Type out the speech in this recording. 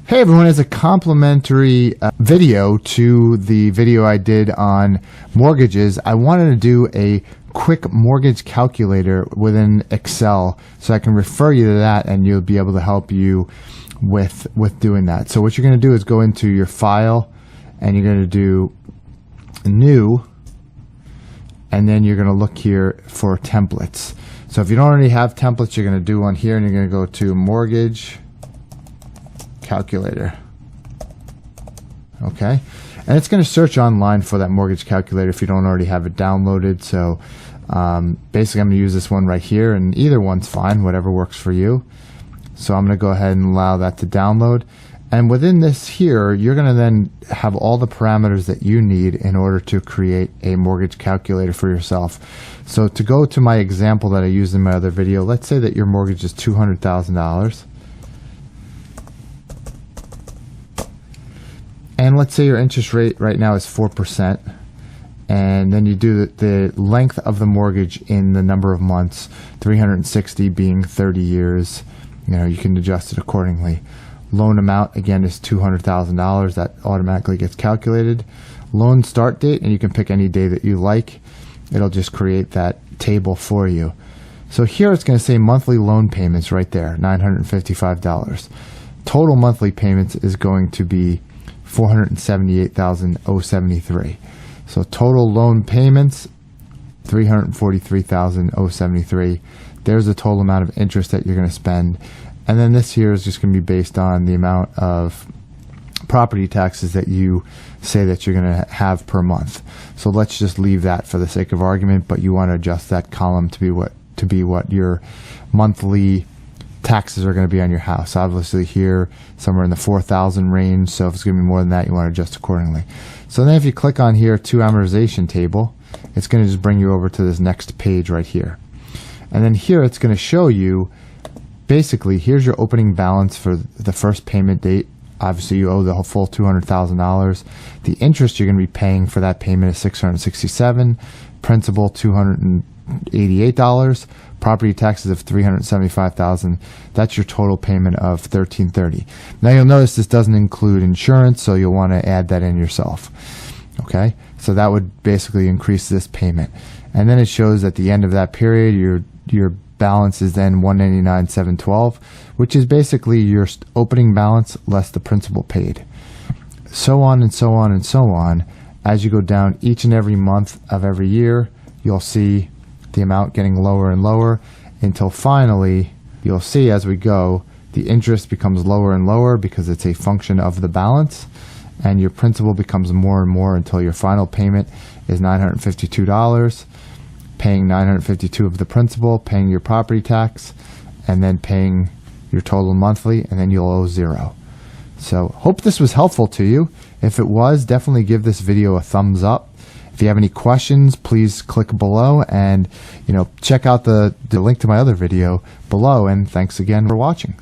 Hey everyone, as a complimentary video to the video I did on mortgages, I wanted to do a quick mortgage calculator within Excel, so I can refer you to that and you'll be able to help you with doing that. So what you're going to do is go into your file and you're going to do new, and then you're going to look here for templates. So if you don't already have templates, you're going to do one here and you're going to go to mortgage calculator. Okay, and it's going to search online for that mortgage calculator if you don't already have it downloaded. So basically I'm going to use this one right here, and either one's fine, whatever works for you. So I'm going to go ahead and allow that to download, and within this here you're going to then have all the parameters that you need in order to create a mortgage calculator for yourself. So to go to my example that I used in my other video, let's say that your mortgage is $200,000. And let's say your interest rate right now is 4%, and then you do the length of the mortgage in the number of months, 360 being 30 years. You can adjust it accordingly. Loan amount again is $200,000. That automatically gets calculated. Loan start date, and you can pick any day that you like. It'll just create that table for you. So here it's going to say monthly loan payments right there, $955. Total monthly payments is going to be $478,073. So total loan payments, $343,073. There's the total amount of interest that you're going to spend. And then this here is just going to be based on the amount of property taxes that you say that you're going to have per month. So let's just leave that for the sake of argument, but you want to adjust that column to be what your monthly taxes are going to be on your house. Obviously here somewhere in the 4,000 range, so if it's going to be more than that, you want to adjust accordingly. So then if you click on here to amortization table, it's going to just bring you over to this next page right here, and then here it's going to show you basically here's your opening balance for the first payment date. Obviously you owe the full $200,000. The interest you're going to be paying for that payment is $667, principal $288, property taxes of $375,000. That's your total payment of $1,330. Now you'll notice this doesn't include insurance, so you'll want to add that in yourself. Okay, so that would basically increase this payment, and then it shows at the end of that period your balance is then $199,712, which is basically your opening balance less the principal paid. So on and so on and so on. As you go down each and every month of every year, you'll see the amount getting lower and lower until finally you'll see as we go the interest becomes lower and lower because it's a function of the balance, and your principal becomes more and more until your final payment is $952, paying $952 of the principal, paying your property tax, and then paying your total monthly, and then you'll owe zero. So hope this was helpful to you. If it was, definitely give this video a thumbs up. If you have any questions, please click below, and check out the link to my other video below, and thanks again for watching.